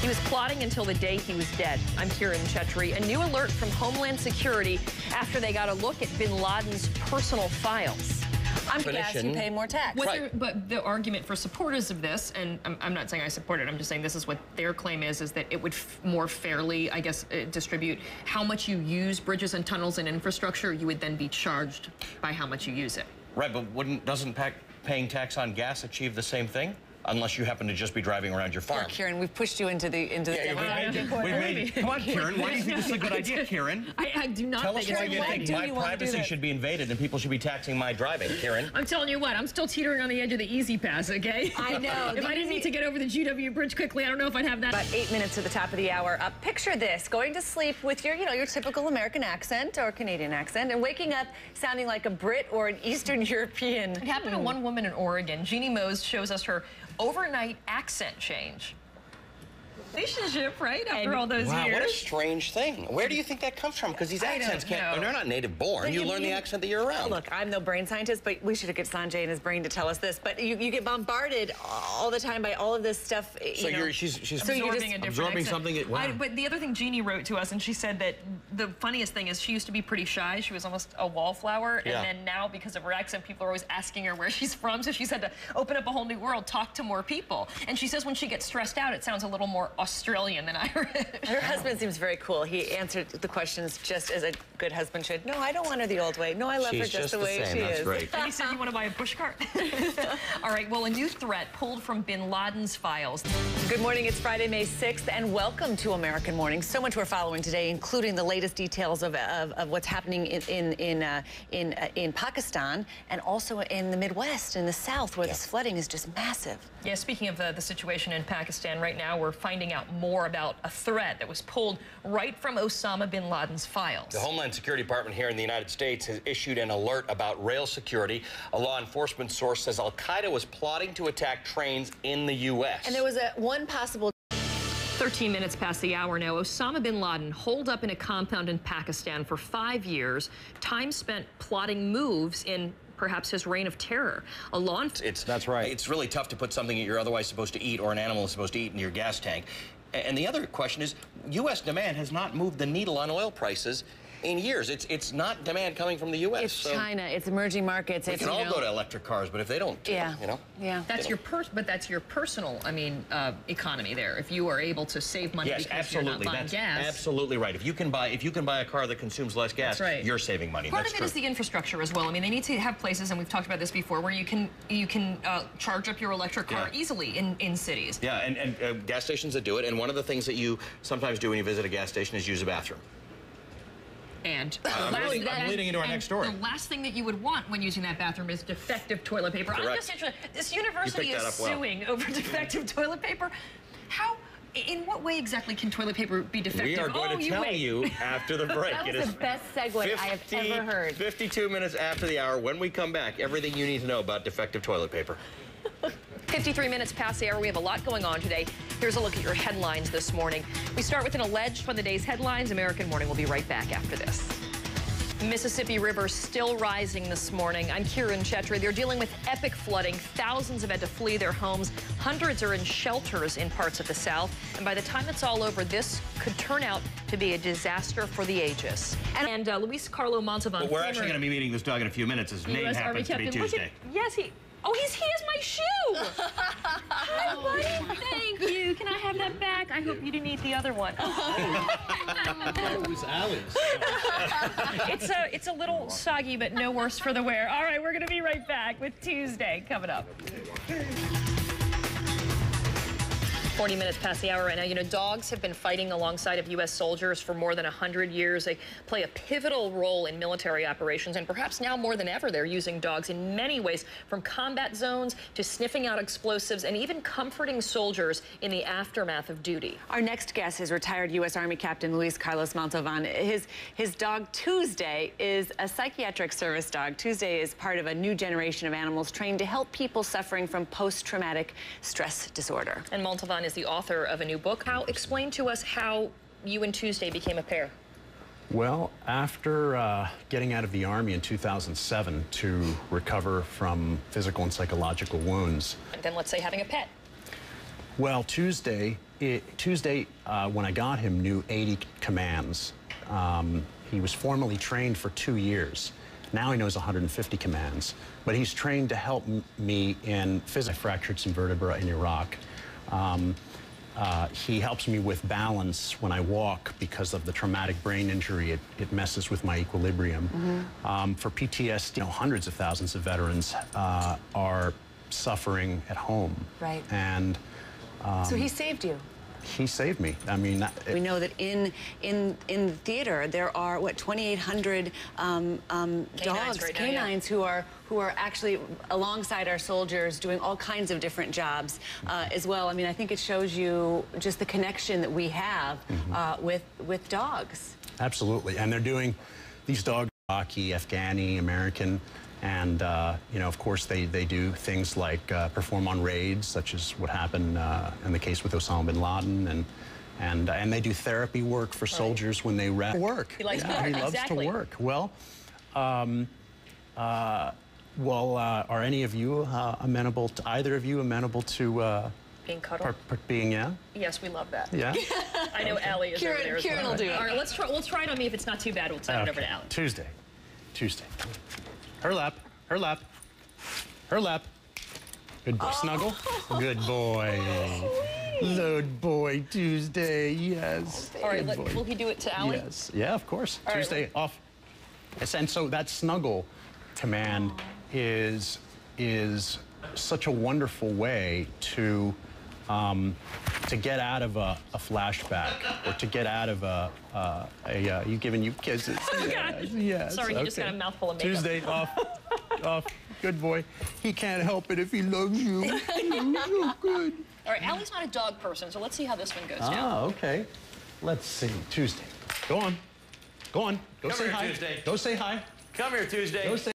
He was plotting until the day he was dead. I'm Kiran Chetry. A new alert from Homeland Security after they got a look at bin Laden's personal files. I'm guess you pay more tax. But the argument for supporters of this, and I'm not saying I support it, I'm just saying this is what their claim is that it would more fairly, I guess, distribute how much you use bridges and tunnels and infrastructure. You would then be charged by how much you use it. Right, but doesn't paying tax on gas achieve the same thing? Unless you happen to just be driving around your farm. Kieran, we've pushed you into the Come on, Kieran. Why do you think this is a good idea, Kieran? I do not think Tell us why you think my privacy should be invaded and people should be taxing my driving, Kieran. I'm telling you what, I'm still teetering on the edge of the easy pass, okay? I know. If I didn't need to get over the GW bridge quickly, I don't know if I'd have that. About 8 minutes to the top of the hour. Picture this, going to sleep with your, your typical American accent or Canadian accent and waking up sounding like a Brit or an Eastern European. It happened to one woman in Oregon. Jeannie Mose shows us her overnight accent change. Relationship, right? After all those years. Wow, what a strange thing. Where do you think that comes from? Because these accents they're not native born. You learn the accent that you're around. Look, I'm no brain scientist, but we should have got Sanjay in his brain to tell us this. But you get bombarded all the time by all of this stuff. She's absorbing something. Wow. But the other thing Jeannie wrote to us, and she said that the funniest thing is she used to be pretty shy. She was almost a wallflower. And then now, because of her accent, people are always asking her where she's from. So she's had to open up a whole new world, talk to more people. And she says when she gets stressed out, it sounds a little more Australian than Irish. Her husband seems very cool. He answered the questions just as a good husband should. No, I don't want her the old way. No, I love her just the way she is. Great. And he said, you want to buy a push cart? All right, well, a new threat pulled from bin Laden's files. Good morning, it's Friday, May 6th, and welcome to American Morning. So much we're following today, including the latest details of what's happening in Pakistan and also in the Midwest, in the South, where this flooding is just massive. Yeah, speaking of the situation in Pakistan, right now we're finding out more about a threat that was pulled right from Osama bin Laden's files. The Homeland Security Department here in the United States has issued an alert about rail security. A law enforcement source says Al-Qaeda was plotting to attack trains in the U.S. And there was one possible... 13 minutes past the hour now. Osama bin Laden holed up in a compound in Pakistan for 5 years. Time spent plotting moves in perhaps his reign of terror. That's right. It's really tough to put something that you're otherwise supposed to eat or an animal is supposed to eat in your gas tank. And the other question is, U.S. demand has not moved the needle on oil prices in years. It's not demand coming from the U.S. It's China. It's emerging markets. We can all go to electric cars, but if they don't, Yeah. That's your personal, economy there. If you are able to save money because you're not buying gas. Absolutely right. If you can buy a car that consumes less gas, you're saving money. Part of it is the infrastructure as well. I mean, they need to have places, and we've talked about this before, where you can charge up your electric car easily in cities. Yeah, and gas stations that do it. And one of the things that you sometimes do when you visit a gas station is use a bathroom. And I'm leading into our next story. The last thing that you would want when using that bathroom is defective toilet paper. Correct. I'm just interested. This university is suing over defective toilet paper. In what way exactly can toilet paper be defective? We are going to tell you after the break. That was the best segue I have ever heard. 52 minutes after the hour. When we come back, everything you need to know about defective toilet paper. 53 minutes past the hour. We have a lot going on today. Here's a look at your headlines this morning. We start with an alleged from the day's headlines. American Morning will be right back after this. Mississippi River still rising this morning. I'm Kiran Chetry. They're dealing with epic flooding. Thousands have had to flee their homes. Hundreds are in shelters in parts of the South. And by the time it's all over, this could turn out to be a disaster for the ages. And Luis Carlo Montalvan. Well, we're actually going to be meeting this dog in a few minutes. His name happens to be Tuesday. Oh, he has my shoe! Hi, buddy. Thank you. Can I have that back? I hope you didn't eat the other one. It was Allie's. It's a little soggy, but no worse for the wear. All right, we're going to be right back with Tuesday coming up. 40 minutes past the hour right now. You know, dogs have been fighting alongside of U.S. soldiers for more than 100 years. They play a pivotal role in military operations, and perhaps now more than ever, they're using dogs in many ways, from combat zones to sniffing out explosives and even comforting soldiers in the aftermath of duty. Our next guest is retired U.S. Army Captain Luis Carlos Montalvan. His dog, Tuesday, is a psychiatric service dog. Tuesday is part of a new generation of animals trained to help people suffering from post-traumatic stress disorder. And Montalvan is the author of a new book. Explain to us how you and Tuesday became a pair. Well, after getting out of the Army in 2007 to recover from physical and psychological wounds. And then let's say having a pet. Well, Tuesday Tuesday, when I got him, knew 80 commands. He was formally trained for 2 years. Now he knows 150 commands. But he's trained to help me in physics. I fractured some vertebra in Iraq. He helps me with balance when I walk because of the traumatic brain injury. It messes with my equilibrium. For PTSD, hundreds of thousands of veterans are suffering at home. Right. And so he saved you. He saved me. I mean, we know that in theater there are what 2,800 dogs, right canines now, yeah. who are actually alongside our soldiers doing all kinds of different jobs as well. I mean, I think it shows you just the connection that we have with dogs. Absolutely, and they're doing these dogs, Iraqi, Afghani, American. And, of course, they do things like perform on raids, such as what happened in the case with Osama bin Laden. And they do therapy work for soldiers when they work. He likes He loves to work. Well, are any of you amenable to, either of you amenable to... being cuddled? Yeah? Yes, we love that. Yeah? I know Allie is over there as well. Kieran will do it. All right, we'll try it on me. If it's not too bad, we'll send it over to Allie. Tuesday. Her lap, her lap, her lap. Good boy. Snuggle. Good boy. Good boy, Tuesday, yes. All right, will he do it to Allie? Yes, yeah, of course. All Tuesday, right. off. And so that snuggle command is such a wonderful way to get out of a flashback or to get out of you giving you kisses. Yes, yes. Sorry, he just got a mouthful of makeup. Tuesday, off. Good boy. He can't help it if he loves you. You're so good. All right, Allie's not a dog person, so let's see how this one goes now. Ah, okay. Let's see. Tuesday. Go on. Go on. Go Come say here, hi. Tuesday. Go say hi. Come here, Tuesday. Go say